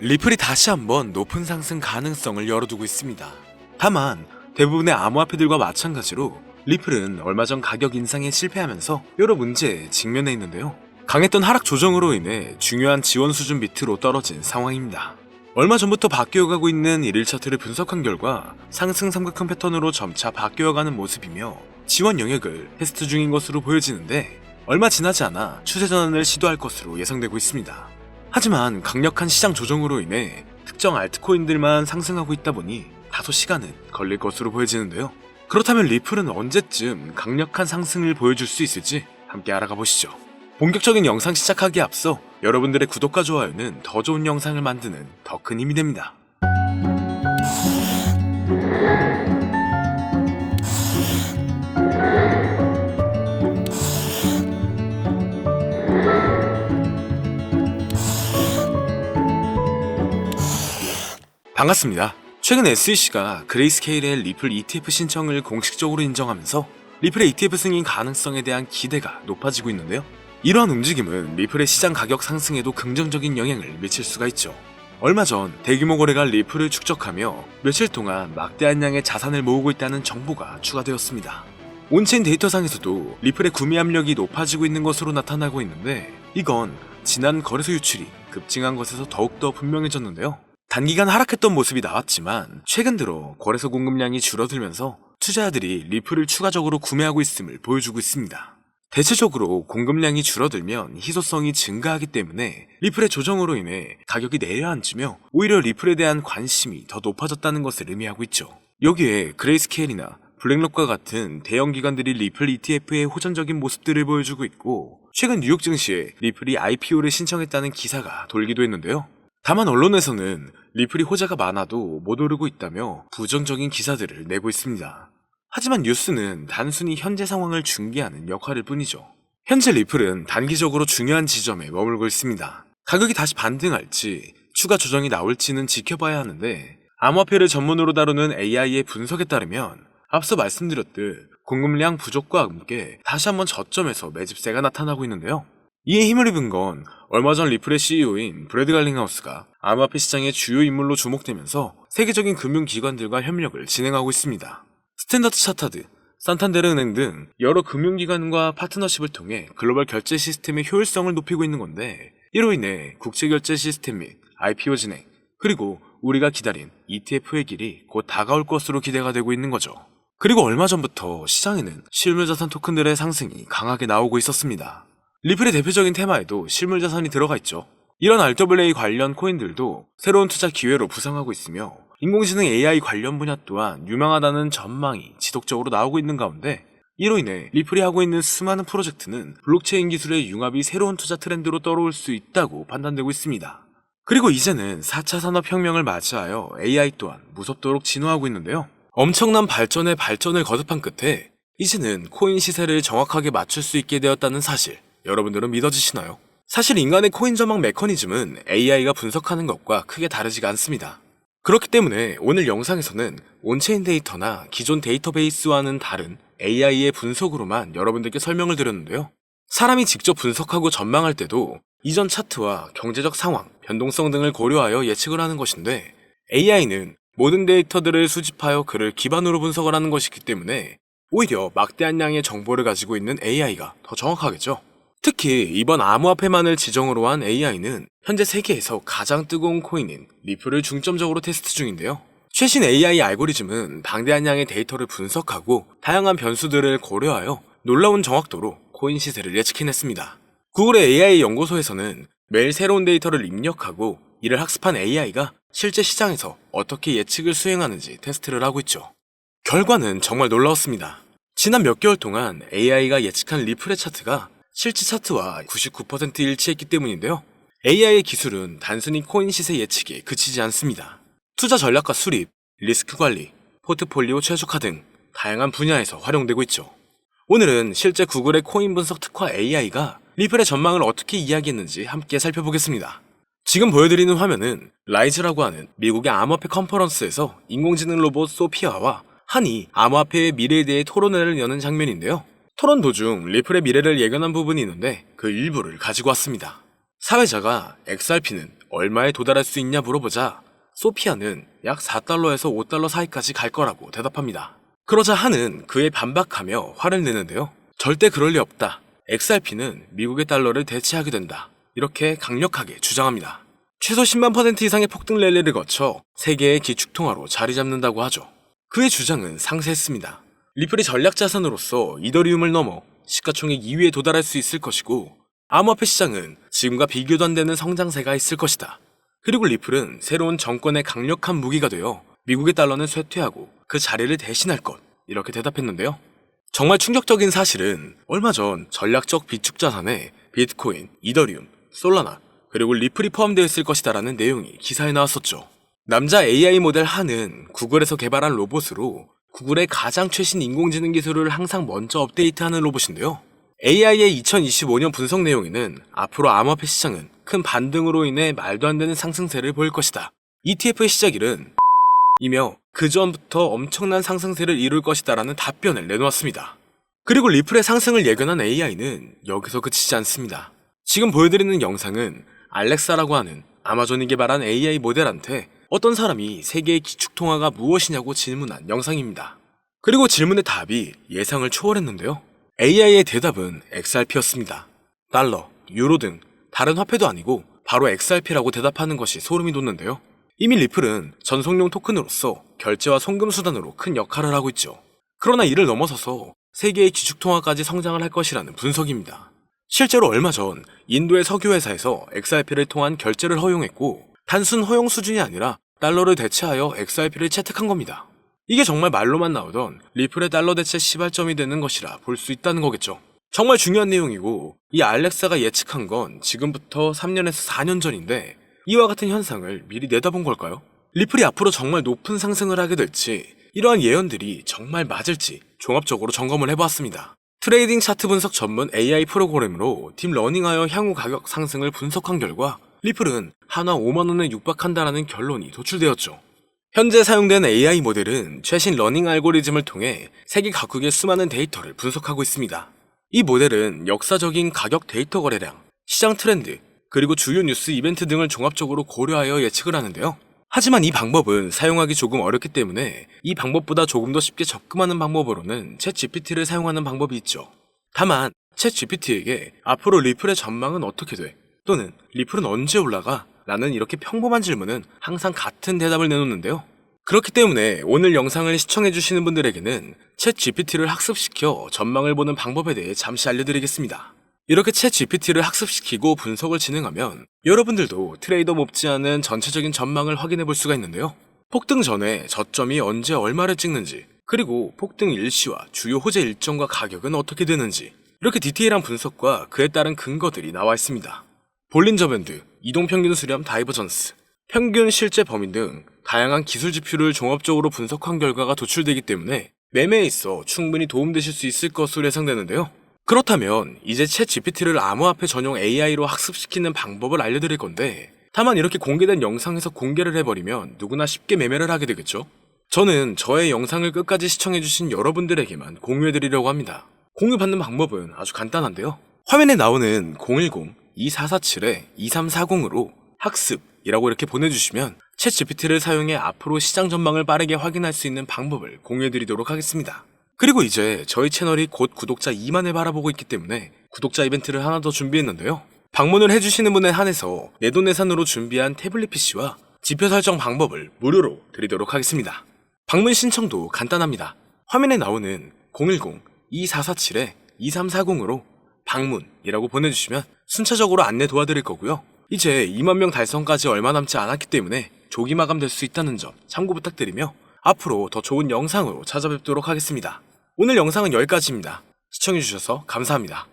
리플이 다시 한번 높은 상승 가능성을 열어두고 있습니다. 다만 대부분의 암호화폐들과 마찬가지로 리플은 얼마 전 가격 인상에 실패하면서 여러 문제에 직면해 있는데요. 강했던 하락 조정으로 인해 중요한 지원 수준 밑으로 떨어진 상황입니다. 얼마 전부터 바뀌어가고 있는 일일 차트를 분석한 결과 상승 삼각형 패턴으로 점차 바뀌어가는 모습이며 지원 영역을 테스트 중인 것으로 보여지는데 얼마 지나지 않아 추세 전환을 시도할 것으로 예상되고 있습니다. 하지만 강력한 시장 조정으로 인해 특정 알트코인들만 상승하고 있다 보니 다소 시간은 걸릴 것으로 보여지는데요. 그렇다면 리플은 언제쯤 강력한 상승을 보여줄 수 있을지 함께 알아가 보시죠. 본격적인 영상 시작하기에 앞서 여러분들의 구독과 좋아요는 더 좋은 영상을 만드는 더 큰 힘이 됩니다. 반갑습니다. 최근 SEC가 그레이스케일의 리플 ETF 신청을 공식적으로 인정하면서 리플의 ETF 승인 가능성에 대한 기대가 높아지고 있는데요. 이러한 움직임은 리플의 시장 가격 상승에도 긍정적인 영향을 미칠 수가 있죠. 얼마 전 대규모 거래가 리플을 축적하며 며칠 동안 막대한 양의 자산을 모으고 있다는 정보가 추가되었습니다. 온체인 데이터상에서도 리플의 구매 압력이 높아지고 있는 것으로 나타나고 있는데 이건 지난 거래소 유출이 급증한 것에서 더욱더 분명해졌는데요. 단기간 하락했던 모습이 나왔지만 최근 들어 거래소 공급량이 줄어들면서 투자자들이 리플을 추가적으로 구매하고 있음을 보여주고 있습니다. 대체적으로 공급량이 줄어들면 희소성이 증가하기 때문에 리플의 조정으로 인해 가격이 내려앉으며 오히려 리플에 대한 관심이 더 높아졌다는 것을 의미하고 있죠. 여기에 그레이스케일이나 블랙록과 같은 대형 기관들이 리플 ETF의 호전적인 모습들을 보여주고 있고 최근 뉴욕 증시에 리플이 IPO를 신청했다는 기사가 돌기도 했는데요. 다만 언론에서는 리플이 호재가 많아도 못 오르고 있다며 부정적인 기사들을 내고 있습니다. 하지만 뉴스는 단순히 현재 상황을 중계하는 역할일 뿐이죠. 현재 리플은 단기적으로 중요한 지점에 머물고 있습니다. 가격이 다시 반등할지 추가 조정이 나올지는 지켜봐야 하는데 암호화폐를 전문으로 다루는 AI의 분석에 따르면 앞서 말씀드렸듯 공급량 부족과 함께 다시 한번 저점에서 매집세가 나타나고 있는데요. 이에 힘을 입은 건 얼마 전 리플의 CEO인 브래드 갈링하우스가 암호화폐 시장의 주요 인물로 주목되면서 세계적인 금융기관들과 협력을 진행하고 있습니다. 스탠더드 차타드, 산탄데르 은행 등 여러 금융기관과 파트너십을 통해 글로벌 결제 시스템의 효율성을 높이고 있는 건데 이로 인해 국제결제 시스템 및 IPO 진행, 그리고 우리가 기다린 ETF의 길이 곧 다가올 것으로 기대가 되고 있는 거죠. 그리고 얼마 전부터 시장에는 실물자산 토큰들의 상승이 강하게 나오고 있었습니다. 리플의 대표적인 테마에도 실물자산이 들어가 있죠. 이런 RWA 관련 코인들도 새로운 투자 기회로 부상하고 있으며 인공지능 AI 관련 분야 또한 유망하다는 전망이 지속적으로 나오고 있는 가운데 이로 인해 리플이 하고 있는 수많은 프로젝트는 블록체인 기술의 융합이 새로운 투자 트렌드로 떠오를 수 있다고 판단되고 있습니다. 그리고 이제는 4차 산업혁명을 맞이하여 AI 또한 무섭도록 진화하고 있는데요. 엄청난 발전에 발전을 거듭한 끝에 이제는 코인 시세를 정확하게 맞출 수 있게 되었다는 사실, 여러분들은 믿어지시나요? 사실 인간의 코인 전망 메커니즘은 AI가 분석하는 것과 크게 다르지가 않습니다. 그렇기 때문에 오늘 영상에서는 온체인 데이터나 기존 데이터베이스와는 다른 AI의 분석으로만 여러분들께 설명을 드렸는데요. 사람이 직접 분석하고 전망할 때도 이전 차트와 경제적 상황, 변동성 등을 고려하여 예측을 하는 것인데 AI는 모든 데이터들을 수집하여 그를 기반으로 분석을 하는 것이기 때문에 오히려 막대한 양의 정보를 가지고 있는 AI가 더 정확하겠죠. 특히 이번 암호화폐만을 지정으로 한 AI는 현재 세계에서 가장 뜨거운 코인인 리플을 중점적으로 테스트 중인데요. 최신 AI 알고리즘은 방대한 양의 데이터를 분석하고 다양한 변수들을 고려하여 놀라운 정확도로 코인 시세를 예측해냈습니다. 구글의 AI 연구소에서는 매일 새로운 데이터를 입력하고 이를 학습한 AI가 실제 시장에서 어떻게 예측을 수행하는지 테스트를 하고 있죠. 결과는 정말 놀라웠습니다. 지난 몇 개월 동안 AI가 예측한 리플의 차트가 실제 차트와 99% 일치했기 때문인데요. AI의 기술은 단순히 코인 시세 예측에 그치지 않습니다. 투자 전략과 수립, 리스크 관리, 포트폴리오 최적화 등 다양한 분야에서 활용되고 있죠. 오늘은 실제 구글의 코인 분석 특화 AI가 리플의 전망을 어떻게 이야기했는지 함께 살펴보겠습니다. 지금 보여드리는 화면은 라이즈라고 하는 미국의 암호화폐 컨퍼런스에서 인공지능 로봇 소피아와 한이 암호화폐의 미래에 대해 토론회를 여는 장면인데요. 토론 도중 리플의 미래를 예견한 부분이 있는데 그 일부를 가지고 왔습니다. 사회자가 XRP는 얼마에 도달할 수 있냐 물어보자 소피아는 약 4달러에서 5달러 사이까지 갈 거라고 대답합니다. 그러자 한은 그에 반박하며 화를 내는데요. 절대 그럴 리 없다. XRP는 미국의 달러를 대체하게 된다. 이렇게 강력하게 주장합니다. 최소 10만% 이상의 폭등 랠리를 거쳐 세계의 기축통화로 자리 잡는다고 하죠. 그의 주장은 상세했습니다. 리플이 전략 자산으로서 이더리움을 넘어 시가총액 2위에 도달할 수 있을 것이고 암호화폐 시장은 지금과 비교도 안 되는 성장세가 있을 것이다. 그리고 리플은 새로운 정권의 강력한 무기가 되어 미국의 달러는 쇠퇴하고 그 자리를 대신할 것, 이렇게 대답했는데요. 정말 충격적인 사실은 얼마 전 전략적 비축 자산에 비트코인, 이더리움, 솔라나, 그리고 리플이 포함되어 있을 것이다라는 내용이 기사에 나왔었죠. 남자 AI 모델 한은 구글에서 개발한 로봇으로 구글의 가장 최신 인공지능 기술을 항상 먼저 업데이트하는 로봇인데요. AI의 2025년 분석 내용에는 앞으로 암호화폐 시장은 큰 반등으로 인해 말도 안 되는 상승세를 보일 것이다. ETF의 시작일은 이며 그 전부터 엄청난 상승세를 이룰 것이다라는 답변을 내놓았습니다. 그리고 리플의 상승을 예견한 AI는 여기서 그치지 않습니다. 지금 보여드리는 영상은 알렉사라고 하는 아마존이 개발한 AI 모델한테 어떤 사람이 세계의 기축통화가 무엇이냐고 질문한 영상입니다. 그리고 질문의 답이 예상을 초월했는데요. AI의 대답은 XRP였습니다. 달러, 유로 등 다른 화폐도 아니고 바로 XRP라고 대답하는 것이 소름이 돋는데요. 이미 리플은 전송용 토큰으로서 결제와 송금 수단으로 큰 역할을 하고 있죠. 그러나 이를 넘어서서 세계의 기축통화까지 성장을 할 것이라는 분석입니다. 실제로 얼마 전 인도의 석유회사에서 XRP를 통한 결제를 허용했고 단순 허용 수준이 아니라 달러를 대체하여 XRP를 채택한 겁니다. 이게 정말 말로만 나오던 리플의 달러 대체 시발점이 되는 것이라 볼 수 있다는 거겠죠. 정말 중요한 내용이고 이 알렉사가 예측한 건 지금부터 3년에서 4년 전인데 이와 같은 현상을 미리 내다본 걸까요? 리플이 앞으로 정말 높은 상승을 하게 될지 이러한 예언들이 정말 맞을지 종합적으로 점검을 해보았습니다. 트레이딩 차트 분석 전문 AI 프로그램으로 딥러닝하여 향후 가격 상승을 분석한 결과 리플은 한화 5만원에 육박한다라는 결론이 도출되었죠. 현재 사용된 AI 모델은 최신 러닝 알고리즘을 통해 세계 각국의 수많은 데이터를 분석하고 있습니다. 이 모델은 역사적인 가격 데이터 거래량, 시장 트렌드, 그리고 주요 뉴스 이벤트 등을 종합적으로 고려하여 예측을 하는데요. 하지만 이 방법은 사용하기 조금 어렵기 때문에 이 방법보다 조금 더 쉽게 접근하는 방법으로는 챗GPT를 사용하는 방법이 있죠. 다만 챗GPT에게 앞으로 리플의 전망은 어떻게 돼? 또는 리플은 언제 올라가? 라는 이렇게 평범한 질문은 항상 같은 대답을 내놓는데요. 그렇기 때문에 오늘 영상을 시청해주시는 분들에게는 챗GPT를 학습시켜 전망을 보는 방법에 대해 잠시 알려드리겠습니다. 이렇게 챗GPT를 학습시키고 분석을 진행하면 여러분들도 트레이더 못지않은 전체적인 전망을 확인해 볼 수가 있는데요. 폭등 전에 저점이 언제 얼마를 찍는지, 그리고 폭등 일시와 주요 호재 일정과 가격은 어떻게 되는지, 이렇게 디테일한 분석과 그에 따른 근거들이 나와 있습니다. 볼린저 밴드, 이동평균 수렴 다이버전스, 평균 실제 범위 등 다양한 기술 지표를 종합적으로 분석한 결과가 도출되기 때문에 매매에 있어 충분히 도움되실 수 있을 것으로 예상되는데요. 그렇다면 이제 챗GPT를 암호화폐 전용 AI로 학습시키는 방법을 알려드릴 건데 다만 이렇게 공개된 영상에서 공개를 해버리면 누구나 쉽게 매매를 하게 되겠죠? 저는 저의 영상을 끝까지 시청해주신 여러분들에게만 공유해드리려고 합니다. 공유받는 방법은 아주 간단한데요. 화면에 나오는 010-2447-2340으로 학습이라고 이렇게 보내주시면 챗GPT를 사용해 앞으로 시장 전망을 빠르게 확인할 수 있는 방법을 공유해드리도록 하겠습니다. 그리고 이제 저희 채널이 곧 구독자 2만을 바라보고 있기 때문에 구독자 이벤트를 하나 더 준비했는데요. 방문을 해주시는 분에 한해서 내돈내산으로 준비한 태블릿 PC와 지표 설정 방법을 무료로 드리도록 하겠습니다. 방문 신청도 간단합니다. 화면에 나오는 010-2447-2340으로 방문이라고 보내주시면 순차적으로 안내 도와드릴 거고요. 이제 2만 명 달성까지 얼마 남지 않았기 때문에 조기 마감될 수 있다는 점 참고 부탁드리며 앞으로 더 좋은 영상으로 찾아뵙도록 하겠습니다. 오늘 영상은 여기까지입니다. 시청해주셔서 감사합니다.